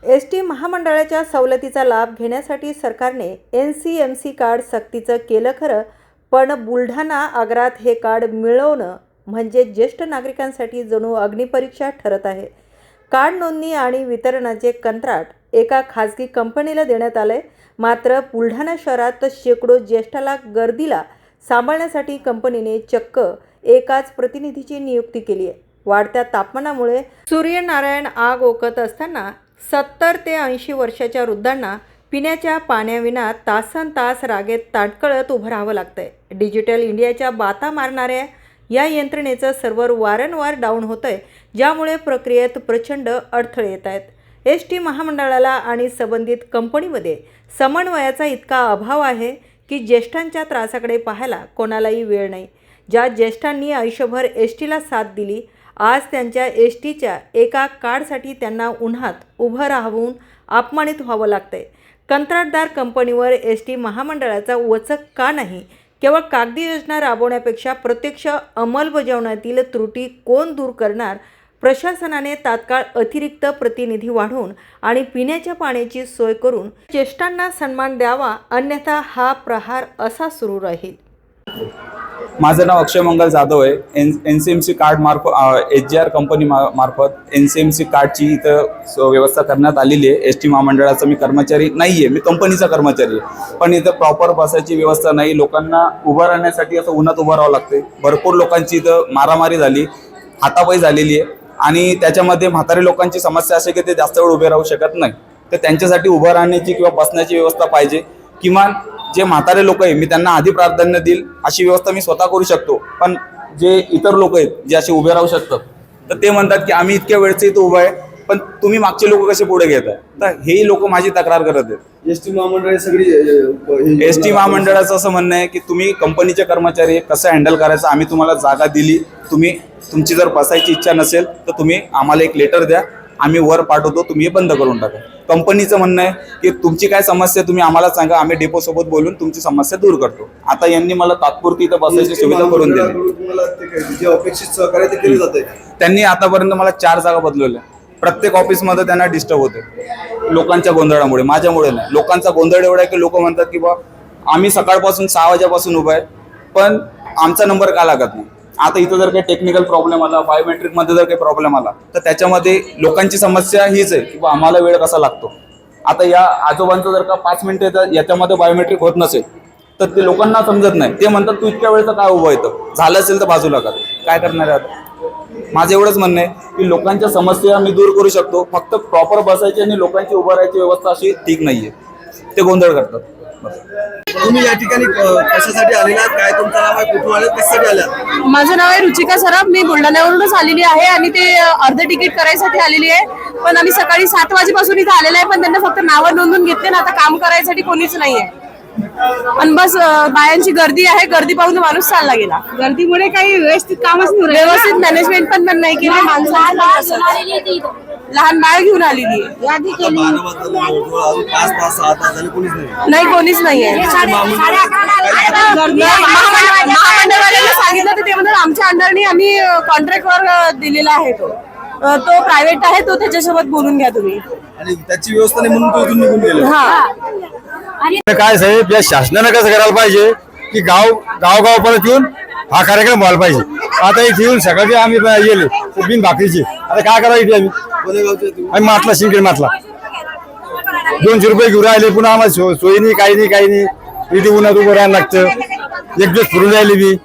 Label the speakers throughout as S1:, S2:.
S1: S T महामंडळाच्या सवलतीचा लाभ घेण्यासाठी सरकारने NCMC कार्ड सक्तीचं केलं खरं, पण बुलढाणा आगारात हे कार्ड मिळवणं म्हणजे ज्येष्ठ नागरिकांसाठी जणू अग्निपरीक्षा ठरत आहे. कार्ड नोंदणी आणि वितरणाचे कंत्राट एका खाजगी कंपनीला देण्यात आलंय. मात्र बुलढाणा शहरात शेकडो ज्येष्ठाला गर्दीला सांभाळण्यासाठी कंपनीने चक्क एकाच प्रतिनिधीची नियुक्ती केली आहे. वाढत्या तापमानामुळे सूर्यनारायण आग ओकत असताना 70 ते 80 वर्षाच्या वृद्धांना पिण्याच्या पाण्याविना तासनतास रागेत ताटकळत उभं राहावं लागतंय. डिजिटल इंडियाच्या बाता मारणाऱ्या या यंत्रणेचं सर्व्हर वारंवार डाऊन होतंय, ज्यामुळे प्रक्रियेत प्रचंड अडथळे येत आहेत. एस टी महामंडळाला आणि संबंधित कंपनीमध्ये समन्वयाचा इतका अभाव आहे की ज्येष्ठांच्या त्रासाकडे पाहायला कोणालाही वेळ नाही. ज्या ज्येष्ठांनी आयुष्यभर एस टीला साथ दिली, आज त्यांच्या एस टीच्या एका कार्डसाठी त्यांना उन्हात उभं राहून अपमानित व्हावं लागतंय. कंत्राटदार कंपनीवर एस टी महामंडळाचा वचक का नाही? केवळ कागदी योजना राबवण्यापेक्षा प्रत्यक्ष अंमलबजावणीतील त्रुटी कोण दूर करणार? प्रशासनाने तात्काळ अतिरिक्त प्रतिनिधी वाढवून आणि पिण्याच्या पाण्याची सोय करून ज्येष्ठांना सन्मान द्यावा, अन्यथा हा प्रहार असा सुरू राहील.
S2: माझं नाव अक्षय मंगल जाधव आहे. NCMC कार्ड मार्फत HGR कंपनी मार्फत NCMC कार्डची इथं व्यवस्था करण्यात आलेली आहे. एस टी महामंडळाचा मी कर्मचारी नाही आहे, मी कंपनीचा कर्मचारी आहे. पण इथं प्रॉपर बसायची व्यवस्था नाही. लोकांना उभं राहण्यासाठी असं उन्हात उभं राहावं लागते. भरपूर लोकांची इथं मारामारी झाली, हातापाई झालेली आहे. आणि त्याच्यामध्ये म्हातारे लोकांची समस्या अशी की ते जास्त वेळ उभे राहू शकत नाही. तर त्यांच्यासाठी उभं राहण्याची किंवा बसण्याची व्यवस्था पाहिजे. किमान जे म्हातारे लोक आहे मी त्यांना आधी प्राधान्य देईल अशी व्यवस्था मी स्वतः करू शकतो. पण जे इतर लोक आहेत जे असे उभे राहू शकतात, तर ते म्हणतात की आम्ही इतक्या वेळचे इथं उभं आहे, पण तुम्ही मागचे लोक कसे पुढे घेताय? तर हेही लोक माझी तक्रार करत आहेत.
S3: एस टी महामंडळ सगळी
S2: एस टी महामंडळाचं असं म्हणणं आहे की तुम्ही कंपनीचे कर्मचारी कसं हँडल करायचं, आम्ही तुम्हाला जागा दिली, तुमची जर बसायची इच्छा नसेल तर तुम्ही आम्हाला एक लेटर द्या, आम्ही वर पाठवतो, तुम्ही हे बंद करून टाका. कंपनीचं म्हणणं आहे की तुमची काय समस्या तुम्ही आम्हाला सांगा, आम्ही डेपो सोबत बोलून तुमची समस्या दूर करतो. आता यांनी मला तात्पुरती इथं बसायची सुविधा करून दिली.
S3: जे अपेक्षित सहकार्य ते केले जाते.
S2: त्यांनी आतापर्यंत मला 4 जागा बदलवल्या. प्रत्येक ऑफिसमध्ये त्यांना डिस्टर्ब होते लोकांच्या गोंधळामुळे, माझ्यामुळे नाही. लोकांचा गोंधळ एवढा आहे की लोक म्हणतात की बा आम्ही सकाळपासून 6 वाजेपासून उभा आहे, पण आमचा नंबर का लागत नाही. आता इथं जर काही टेक्निकल प्रॉब्लेम आला, बायोमेट्रिकमध्ये जर काही प्रॉब्लेम आला, तर त्याच्यामध्ये लोकांची समस्या हीच आहे की आम्हाला वेळ कसा लागतो. आता या आजोबांचं जर का 5 मिनिटं याच्यामध्ये बायोमेट्रिक होत नसेल तर ते लोकांना समजत नाही. ते म्हणतात तू इतक्या वेळचं काय उभं येतं, झालं असेल तर बाजूला का, काय करणार आहे आता? माझं एवढंच म्हणणं आहे की लोकांच्या समस्या मी दूर करू शकतो, फक्त प्रॉपर बसायची आणि लोकांची उभं राहायची व्यवस्था अशी ठीक नाहीये. ते गोंधळ करतात.
S3: तुम्ही या ठिकाणी कशासाठी आलेला, काय तुमचं नाव आहे, कुठून आले, कशासाठी आल्या?
S4: माझं नाव आहे रुचिका सराफ. मी बुलढाण्यावरूनच आलेली आहे आणि ते अर्ध तिकीट करायसाठी आलेली आहे. पण आम्ही सकाळी 7 वाजेपासून इथे आलेलं आहे, पण त्यांना फक्त नावं नोंदून घेतले ना, आता काम करायसाठी कोणीच नाही आहे. आणि बस बायांची गर्दी आहे, गर्दी पाहून माणूस चालला गेला.
S5: गर्दीमुळे काही व्यवस्थित कामच नाही,
S4: व्यवस्थित मॅनेजमेंट पण नाही केली. माणसं लहान बाळ घेऊन आलेली आहे.
S5: यादी केली
S3: 5 तास 6 तास झाले, कोणीच नाही.
S4: कोणीच नाही आहे. महामंडळवाल्यांना सांगितलं तर ते म्हणतात आमच्या अंडरनी आम्ही कॉन्ट्रॅक्टवर दिलेला आहे, तो प्रायव्हेट आहे, तो त्याच्यासोबत बोलून घ्या तुम्ही.
S3: आणि त्याची व्यवस्था नाही म्हणून तो इथून निघून गेला.
S4: हा,
S6: काय साहेब, या शासनानं कसं करायला पाहिजे की गाव परत येऊन हा कार्यक्रम व्हायला पाहिजे. आता इथे येऊन सकाळचे आम्ही गेले बिन भाकरीची, आता काय करावं इथे आम्ही मातला शिंकेड मातला 200 रुपये घेऊन राहिले. पुन्हा आम्हाला सोयी नाही, काही नाही. इथे उन्हात उभं राहायला लागतं. एक दिवस फिरून राहिले मी,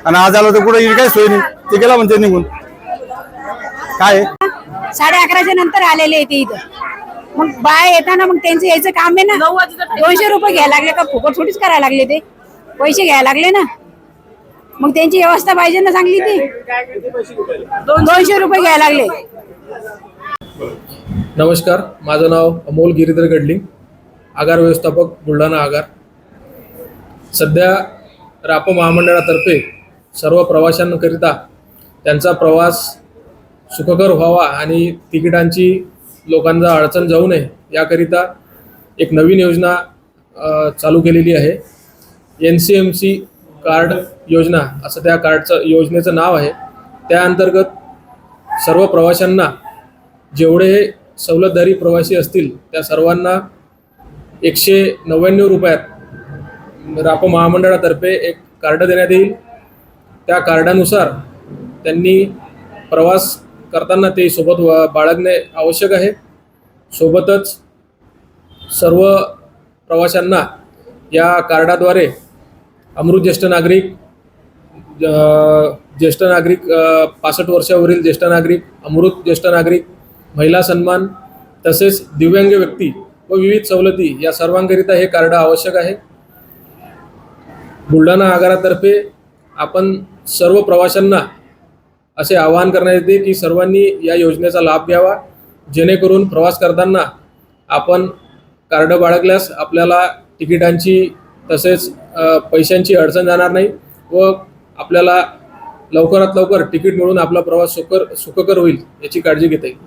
S6: आणि आज आलो तर कुठे काय सोय नाही. ते गेला म्हणते निघून. काय
S5: 11:30 नंतर आलेले ते इथं. मग बाय येताना मग त्यांचं यायचं काम आहे ना. 200 रुपये घ्यायला लागले का, फुकट थोडीच करायला लागले, ते पैसे घ्यायला लागले ना. मग त्यांची व्यवस्था पाहिजे ना चांगली. ती 200 रुपये घ्यायला लागले.
S7: नमस्कार, माझं नाव अमोल गिरीधर गडलिंग, आगार व्यवस्थापक बुलढाणा आगार. सध्या राप महामंडळातर्फे सर्व प्रवाशांकरिता त्यांचा प्रवास सुखकर व्हावा आणि तिकिटांची लोकांना अडचण जाऊ नये याकरिता एक नवीन योजना चालू केलेली आहे. NCMC कार्ड योजना असं त्या योजनेचं नाव आहे. त्या अंतर्गत सर्व प्रवाशांना जेवढे सवलतधारी प्रवासी असतील त्या सर्वांना 199 रुपयात रापा महामंडळातर्फे एक कार्ड देण्यात येईल. त्या कार्डानुसार त्यांनी प्रवास करताना ते सोबत बाळगणे आवश्यक आहे. सोबतच सर्व प्रवाशांना या कार्डाद्वारे अमृत ज्येष्ठ नागरिक, ज्येष्ठ नागरिक 65 वर्षावरील ज्येष्ठ नागरिक, अमृत ज्येष्ठ नागरिक, महिला सन्मान तसेच दिव्यांग व्यक्ती व विविध सवलती या सर्वांकरिता हे कार्ड आवश्यक आहे. बुलढाणा आगारातर्फे आपण सर्व प्रवाशांना असे आवाहन करण्यात येते की सर्वांनी या योजनेचा लाभ घ्यावा, जेणेकरून प्रवास करताना आपण कार्ड बाळगल्यास आपल्याला तिकिटांची तसेच पैशांची अडचण जाणार नाही व आपल्याला लवकरात लवकर तिकीट मिळून आपला प्रवास सुखकर होईल याची काळजी घेता येईल.